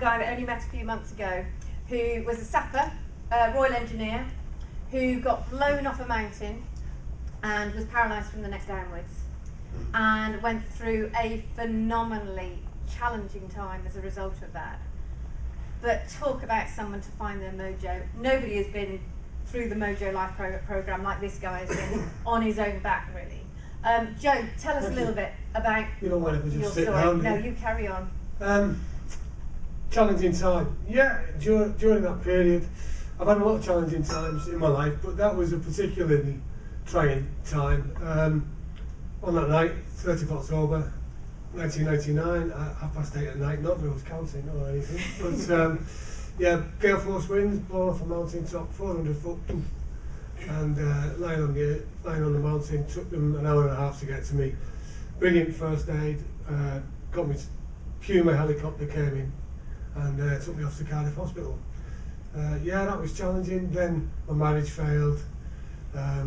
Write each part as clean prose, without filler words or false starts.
guy that I only met a few months ago, who was a sapper, Royal Engineer, who got blown off a mountain and was paralysed from the neck downwards, and went through a phenomenally challenging time as a result of that. But talk about someone to find their mojo. Nobody has been through the MojoLife program like this guy has been on his own back, really. Joe, tell us a little bit about your story. No, you carry on. Challenging time. Yeah, during that period, I've had a lot of challenging times in my life, but that was a particularly trying time. On that night, 30th of October, 1999, at 8:30 at night, not that I was counting or anything, but yeah, gale force winds, blown off a mountain top, 400 foot, and lying on the mountain, took them an hour and a half to get to me. Brilliant first aid, got me to Puma helicopter came in and took me off to Cardiff Hospital. Yeah, that was challenging. Then my marriage failed. I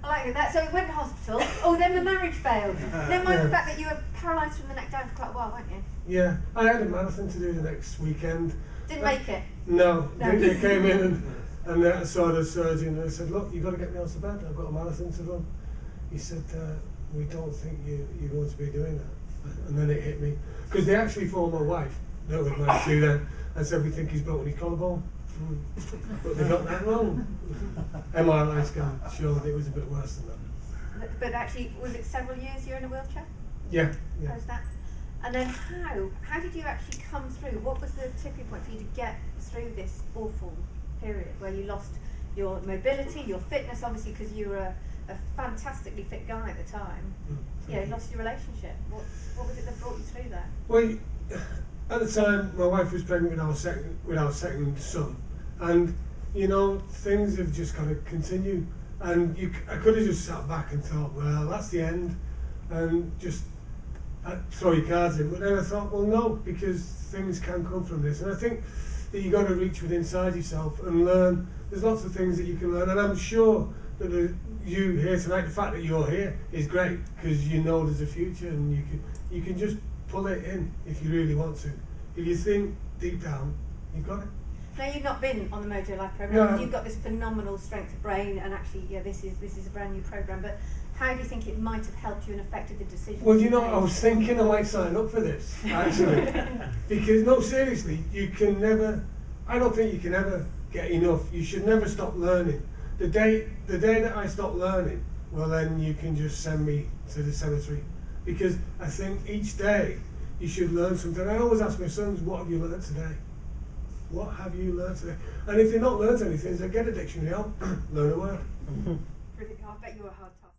like that. So you went to hospital. Oh, then the marriage failed. Never mind the fact that you were paralysed from the neck down for quite a while, weren't you? Yeah, I had a marathon to do the next weekend. Didn't make it? No. They came in and I saw the surgeon and I said, look, you've got to get me out of bed. I've got a marathon to run. He said, we don't think you're going to be doing that. And then it hit me. Because they actually phoned my wife, that was nice to them, and said, we think he's broken his collarbone. But they got that wrong. MRI scan showed it was a bit worse than that. But actually, was it several years you're in a wheelchair? Yeah. How's that? And then how did you actually come through? What was the tipping point for you to get through this awful period where you lost your mobility, your fitness, obviously, because you were a fantastically fit guy at the time. Yeah, you lost your relationship. What was it that brought you through that? Well, at the time, my wife was pregnant with our second son, and you know, things have just got to continue. And I could have just sat back and thought, well, that's the end, and just throw your cards in. But then I thought, well, no, because things can come from this. And I think that you got to reach within inside yourself and learn. There's lots of things that you can learn, and I'm sure that you here tonight, the fact that you're here is great, because you know there's a future, and you can just pull it in if you really want to. If you think deep down, you've got it. Now, you've not been on the MojoLife program. No. You've got this phenomenal strength of brain, and actually, yeah, this is a brand new program. But how do you think it might have helped you and affected the decision? Well, you know, I was thinking I might sign up for this actually, because no, seriously, I don't think you can ever get enough. You should never stop learning. The day that I stop learning, well, then you can just send me to the cemetery, because I think each day you should learn something. I always ask my sons, what have you learned today? What have you learned today? And if they've not learned anything, they get a dictionary out, learn a word. I bet you were hard task.